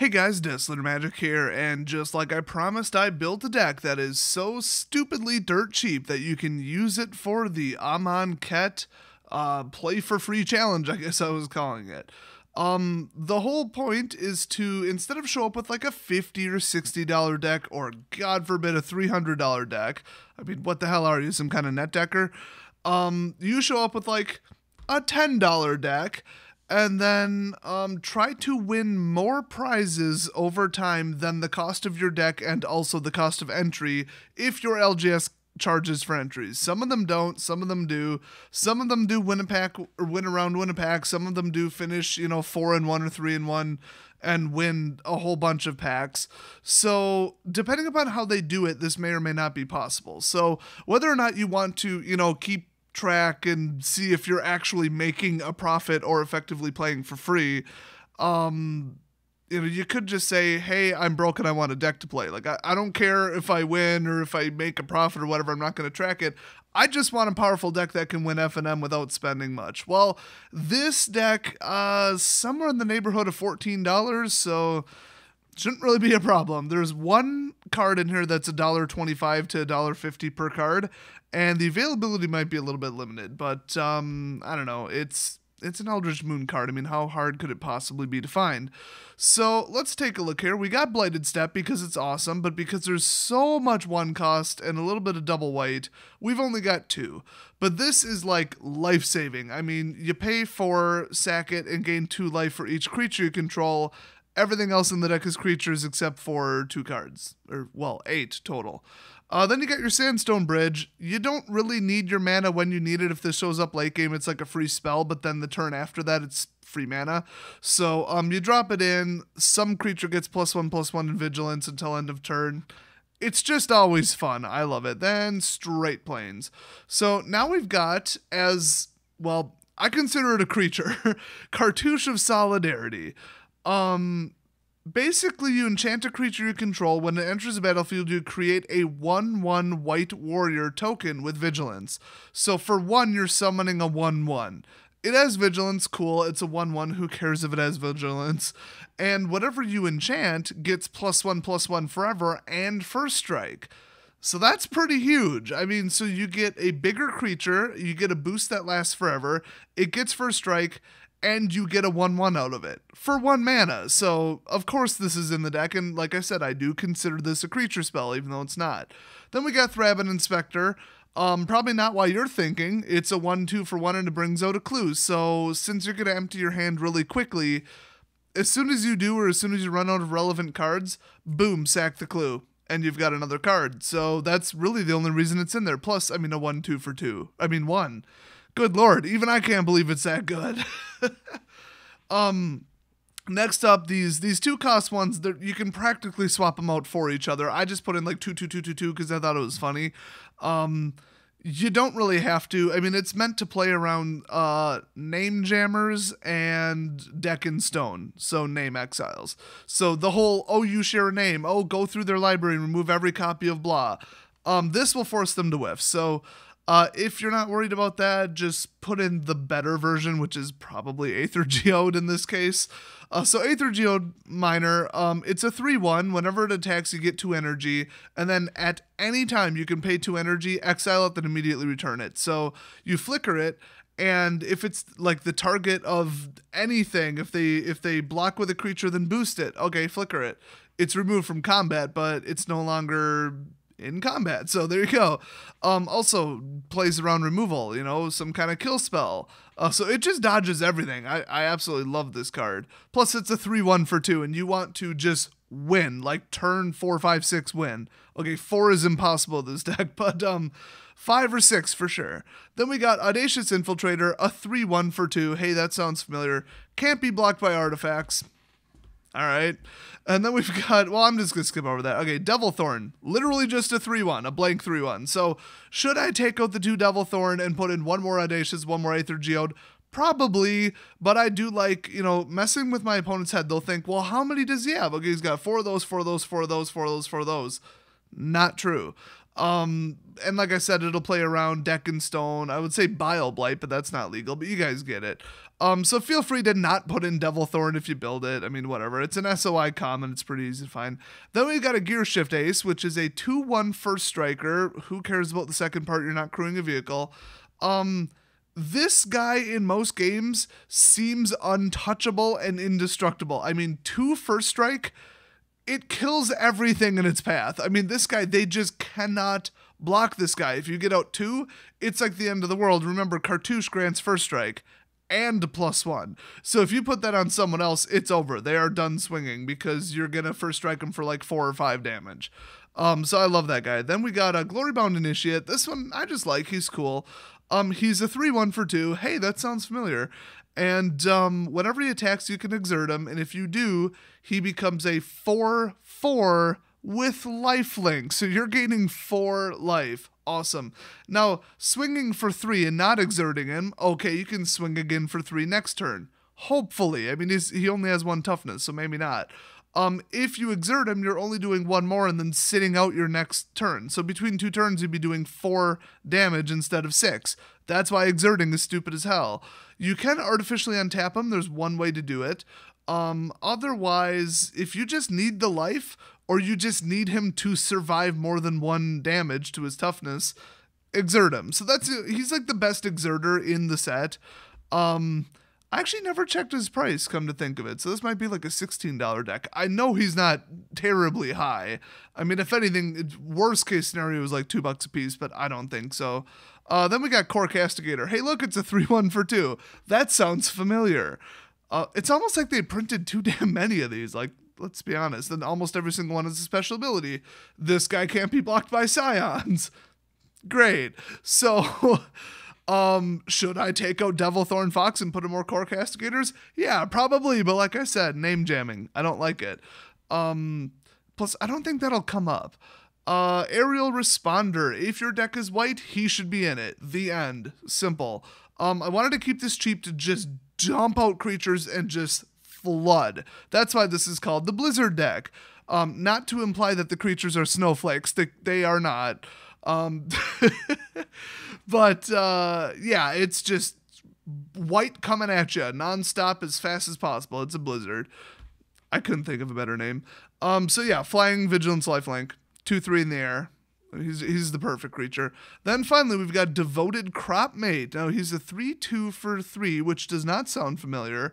Hey guys, Dazzling Magic here, and just like I promised, I built a deck that is so stupidly dirt cheap that you can use it for the Amon Ket play for free challenge, I guess I was calling it. The whole point is to, instead of show up with like a $50 or $60 deck, or God forbid a $300 deck, I mean, what the hell are you, some kind of net decker? You show up with like a $10 deck, and then try to win more prizes over time than the cost of your deck and also the cost of entry if your LGS charges for entries. Some of them don't, some of them do. Some of them do win a pack or win around win a pack. Some of them do finish, 4-1 or 3-1 and win a whole bunch of packs. So depending upon how they do it, this may or may not be possible. So whether or not you want to, keep track and see if you're actually making a profit or effectively playing for free, you could just say, hey, I'm broke and I want a deck to play. Like, I don't care if I win or if I make a profit or whatever, I'm not going to track it. I just want a powerful deck that can win F&M without spending much. Well, this deck, somewhere in the neighborhood of $14, so shouldn't really be a problem. There's one card in here that's $1.25 to $1.50 per card, and the availability might be a little bit limited, but I don't know. It's an Eldritch Moon card. I mean, how hard could it possibly be to find? So let's take a look here. We got Blighted Steppe because it's awesome, but because there's so much one cost and a little bit of double white, we've only got two. But this is like life-saving. I mean, you pay for sack it and gain 2 life for each creature you control. Everything else in the deck is creatures except for 2 cards, or, well, 8 total. Then you got your Sandstone Bridge. You don't really need your mana when you need it. If this shows up late game, it's like a free spell, but then the turn after that, it's free mana. So you drop it in, some creature gets +1/+1 in Vigilance until end of turn. It's just always fun. I love it. Then straight planes. So now we've got, as, well, I consider it a creature, Cartouche of Solidarity. Basically, you enchant a creature you control. When it enters the battlefield, you create a 1/1 white warrior token with Vigilance. So for 1, you're summoning a 1/1. It has Vigilance, cool. It's a 1/1. Who cares if it has Vigilance? And whatever you enchant gets +1/+1 forever and first strike. So that's pretty huge. I mean, so you get a bigger creature, you get a boost that lasts forever, it gets first strike, and you get a 1/1 out of it for 1 mana. So, of course, this is in the deck, and like I said, I do consider this a creature spell, even though it's not. Then we got Thraben Inspector. Probably not why you're thinking. It's a 1/2 for 1, and it brings out a clue. So, since you're going to empty your hand really quickly, as soon as you do, or as soon as you run out of relevant cards, boom, sack the clue, and you've got another card. So, that's really the only reason it's in there. Plus, I mean, a 1/2 for 2. I mean, 1. Good lord, even I can't believe it's that good. Next up, these 2-cost ones, you can practically swap them out for each other. I just put in like 2/2/2/2 because I thought it was funny. You don't really have to. I mean, it's meant to play around name jammers and deck in stone, so name exiles. So the whole, oh, you share a name, oh, go through their library and remove every copy of blah. This will force them to whiff. So if you're not worried about that, just put in the better version, which is probably Aethergeode in this case. So Aethergeode Miner, it's a 3/1. Whenever it attacks, you get 2 energy, and then at any time you can pay 2 energy, exile it, then immediately return it. So you flicker it, and if it's like the target of anything, if they block with a creature, then boost it. Okay, flicker it. It's removed from combat, but it's no longer in combat, so there you go. Also plays around removal, some kind of kill spell. So it just dodges everything. I absolutely love this card. Plus it's a 3/1 for 2, and you want to just win, like turn 4, 5, 6 win. Okay, 4 is impossible this deck, but 5 or 6 for sure. Then we got Audacious Infiltrator, a 3/1 for 2. Hey, that sounds familiar. Can't be blocked by artifacts. All right. And then we've got, well, I'm just going to skip over that. Okay, Devilthorn. Literally just a 3/1, a blank 3/1. So should I take out the 2 Devilthorn and put in 1 more Audacious, 1 more Aethergeode? Probably, but I do like, messing with my opponent's head. They'll think, well, how many does he have? Okay, he's got 4 of those, 4 of those, 4 of those, 4 of those, 4 of those. Not true. And like I said, it'll play around Deck and Stone. I would say Bile Blight, but that's not legal, but you guys get it. So feel free to not put in Devilthorn if you build it. I mean, whatever. It's an SOI common. It's pretty easy to find. Then we got a Gearshift Ace, which is a 2/1 first striker. Who cares about the second part? You're not crewing a vehicle. This guy in most games seems untouchable and indestructible. I mean, 2 first strike, it kills everything in its path. I mean, this guy, they just cannot block this guy. If you get out 2, it's like the end of the world. Remember, Cartouche grants first strike and +1. So if you put that on someone else, it's over. They are done swinging because you're going to first strike them for like 4 or 5 damage. So I love that guy. Then we got a Glorybound Initiate. This one I just like. He's cool. He's a 3/1 for 2. Hey, that sounds familiar. And whenever he attacks, you can exert him. And if you do, he becomes a 4/4 with lifelink. So you're gaining 4 life. Awesome. Now, swinging for 3 and not exerting him, okay, you can swing again for 3 next turn. Hopefully. I mean, he only has 1 toughness, so maybe not. If you exert him, you're only doing 1 more and then sitting out your next turn. So between 2 turns, you'd be doing 4 damage instead of 6. That's why exerting is stupid as hell. You can artificially untap him. There's one way to do it. Otherwise, if you just need the life or you just need him to survive more than 1 damage to his toughness, exert him. So he's like the best exerter in the set. I actually never checked his price, come to think of it. So this might be like a $16 deck. I know he's not terribly high. I mean, if anything, worst case scenario is like $2 a piece, but I don't think so. Then we got Kor Castigator. Hey, look, it's a 3/1 for 2. That sounds familiar. It's almost like they printed too damn many of these. Like, let's be honest. And almost every single one has a special ability. This guy can't be blocked by Scions. Great. So... should I take out Devilthorn Fox and put in more Kor Castigators? Yeah, probably, but like I said, name jamming. I don't like it. Plus, I don't think that'll come up. Aerial Responder. If your deck is white, he should be in it. The end. Simple. I wanted to keep this cheap to just dump out creatures and just flood. That's why this is called the Blizzard deck. Not to imply that the creatures are snowflakes. They are not. But, yeah, it's just white coming at you nonstop as fast as possible. It's a Blizzard. I couldn't think of a better name. So yeah, Flying Vigilance Lifelink, 2/3 in the air. He's the perfect creature. Then finally, we've got Devoted Cropmate. Now, he's a 3/2 for 3, which does not sound familiar.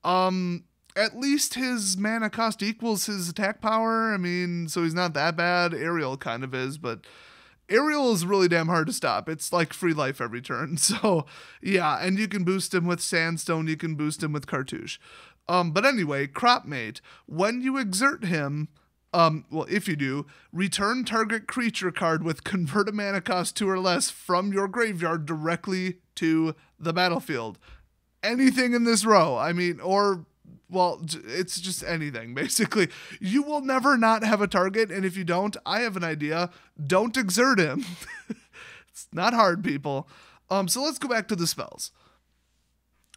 At least his mana cost equals his attack power. I mean, so he's not that bad. Aerial kind of is, but... Aerial is really damn hard to stop. It's like free life every turn. So, yeah, and you can boost him with Sandstone. You can boost him with Cartouche. But anyway, Cropmate, when you exert him, well, if you do, return target creature card with convert a mana cost 2 or less from your graveyard directly to the battlefield. Anything in this row. I mean, or... Well, it's just anything, basically. You will never not have a target, and if you don't, I have an idea. Don't exert him. It's not hard, people. So let's go back to the spells.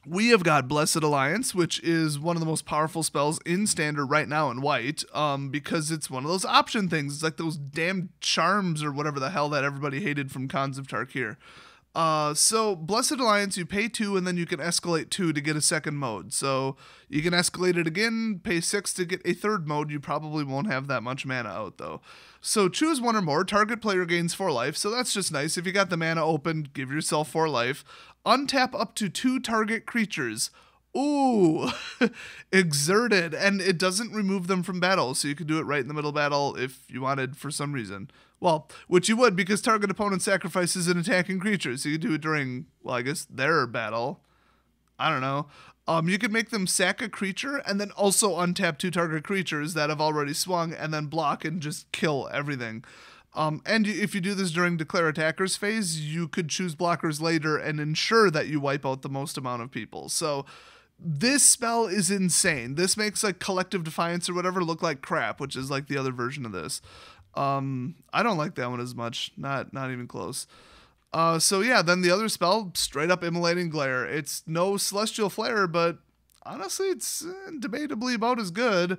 We have got Blessed Alliance, which is one of the most powerful spells in Standard right now in White, because it's one of those option things. It's like those damn charms or whatever the hell that everybody hated from Khans of Tarkir. So Blessed Alliance, you pay 2 and then you can escalate 2 to get a second mode. So you can escalate it again, pay 6 to get a third mode. You probably won't have that much mana out though. So choose 1 or more, target player gains 4 life. So that's just nice. If you got the mana open, give yourself 4 life. Untap up to 2 target creatures. Ooh, exerted, and it doesn't remove them from battle. So you could do it right in the middle of battle if you wanted for some reason. Well, which you would, because target opponent sacrifices an attacking creature. So you could do it during, well, I guess their battle. I don't know. You could make them sack a creature and then also untap 2 target creatures that have already swung and then block and just kill everything. And if you do this during Declare Attackers phase, you could choose blockers later and ensure that you wipe out the most amount of people. So this spell is insane. This makes like Collective Defiance or whatever look like crap, which is like the other version of this. I don't like that one as much. Not even close. So yeah, then the other spell, straight up Immolating Glare. It's no Celestial Flare, but honestly, it's debatably about as good.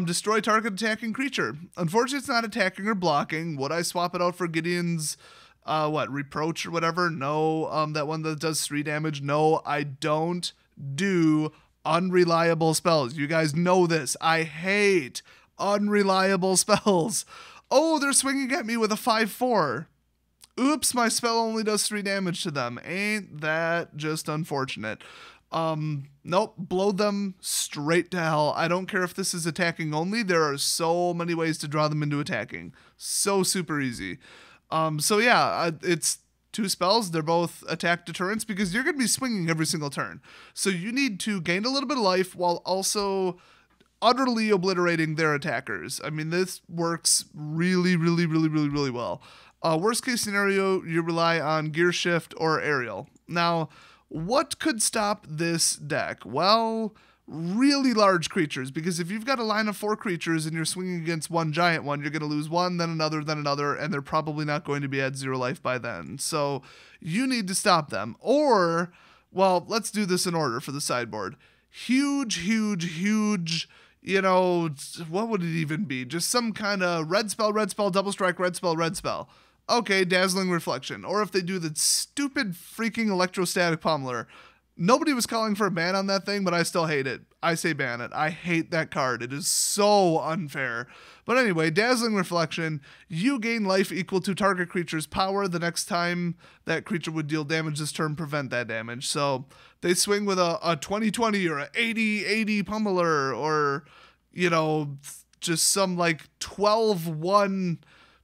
Destroy target attacking creature. Unfortunately, it's not attacking or blocking. Would I swap it out for Gideon's, Reproach or whatever? No. That one that does 3 damage? No, I don't do unreliable spells. You guys know this. I hate unreliable spells. Oh, they're swinging at me with a 5/4. Oops, my spell only does 3 damage to them. Ain't that just unfortunate? Nope, blow them straight to hell. I don't care if this is attacking only. There are so many ways to draw them into attacking. So super easy. So yeah, it's 2 spells. They're both attack deterrents because you're going to be swinging every single turn. So you need to gain a little bit of life while also utterly obliterating their attackers. I mean, this works really, really, really, really, really well. Worst case scenario, you rely on Gearshift or Aerial. Now, what could stop this deck? Well, really large creatures, because if you've got a line of 4 creatures and you're swinging against one giant one, you're going to lose one, then another, and they're probably not going to be at 0 life by then. So you need to stop them. Or, well, let's do this in order for the sideboard. Huge, what would it even be? Just some kind of red spell, double strike, red spell. Okay, Dazzling Reflection. Or if they do the stupid freaking Electrostatic Pummeler. Nobody was calling for a ban on that thing, but I still hate it. I say ban it. I hate that card. It is so unfair. But anyway, Dazzling Reflection, you gain life equal to target creature's power the next time that creature would deal damage this turn, prevent that damage. So they swing with a 20/20 or a 80/80 Pummeler or, just some like 12/1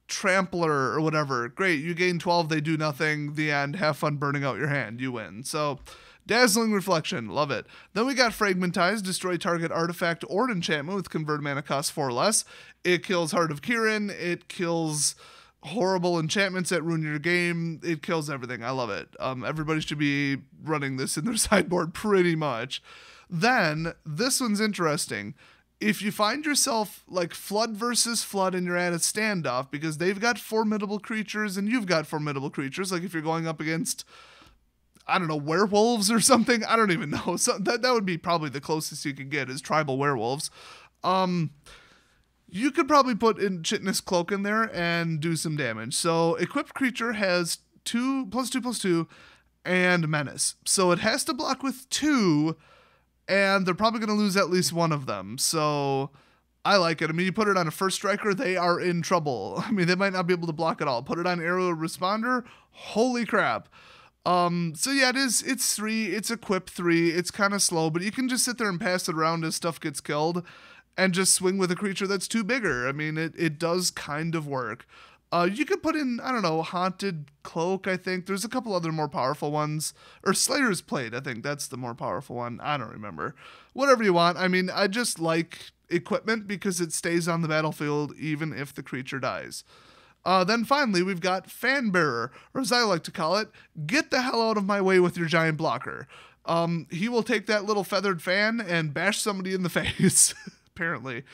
Trampler or whatever. Great, you gain 12, they do nothing. The end. Have fun burning out your hand. You win. So Dazzling Reflection, love it. Then we got Fragmentize, destroy target artifact or enchantment with convert mana cost 4 or less. It kills Heart of Kirin. It kills horrible enchantments that ruin your game. It kills everything. I love it. Everybody should be running this in their sideboard pretty much. Then this one's interesting. If you find yourself like Flood versus Flood and you're at a standoff because they've got formidable creatures and you've got formidable creatures, like if you're going up against, I don't know, werewolves or something, I don't even know. So that would be probably the closest you could get is tribal werewolves. You could probably put in Chitinous Cloak in there and do some damage. So equipped creature has 2/2/2 and Menace. So it has to block with 2. And they're probably going to lose at least one of them. So I like it. I mean, you put it on a first striker, they are in trouble. I mean, they might not be able to block at all. Put it on aerial responder, holy crap. So yeah, it's 3, it's equip 3, it's kind of slow, but you can just sit there and pass it around as stuff gets killed and just swing with a creature that's 2 bigger. I mean, it does kind of work. You could put in, I don't know, Haunted Cloak, I think. There's a couple other more powerful ones. Or Slayer's Plate, I think that's the more powerful one. I don't remember. Whatever you want. I mean, I just like equipment because it stays on the battlefield even if the creature dies. Then finally, we've got Fanbearer, or as I like to call it, get the hell out of my way with your giant blocker. He will take that little feathered fan and bash somebody in the face, apparently.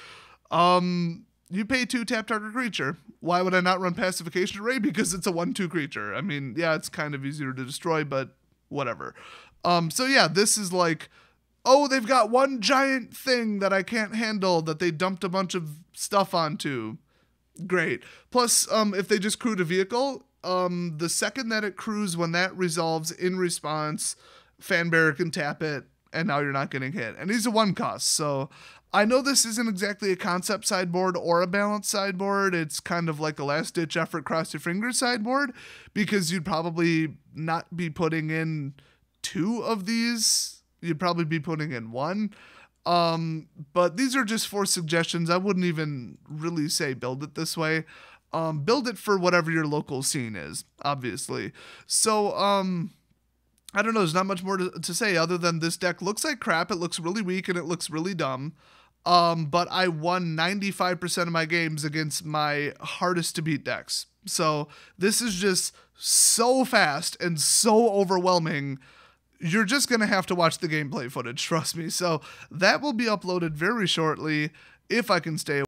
You pay 2, tap target creature. Why would I not run Pacification Array? Because it's a 1/2 creature. I mean, yeah, it's kind of easier to destroy, but whatever. So yeah, this is like, oh, they've got one giant thing that I can't handle that they dumped a bunch of stuff onto. Great. Plus, if they just crewed a vehicle, the second that it crews, when that resolves in response, Fanbearer can tap it, and now you're not getting hit. And he's a 1 cost, so I know this isn't exactly a concept sideboard or a balanced sideboard. It's kind of like a last-ditch effort, cross your fingers sideboard, because you'd probably not be putting in 2 of these. You'd probably be putting in 1. But these are just 4 suggestions. I wouldn't even really say build it this way. Build it for whatever your local scene is, obviously. So, I don't know. There's not much more to say other than this deck looks like crap. It looks really weak and it looks really dumb. But I won 95% of my games against my hardest to beat decks. So this is just so fast and so overwhelming. You're just going to have to watch the gameplay footage, trust me. So that will be uploaded very shortly if I can stay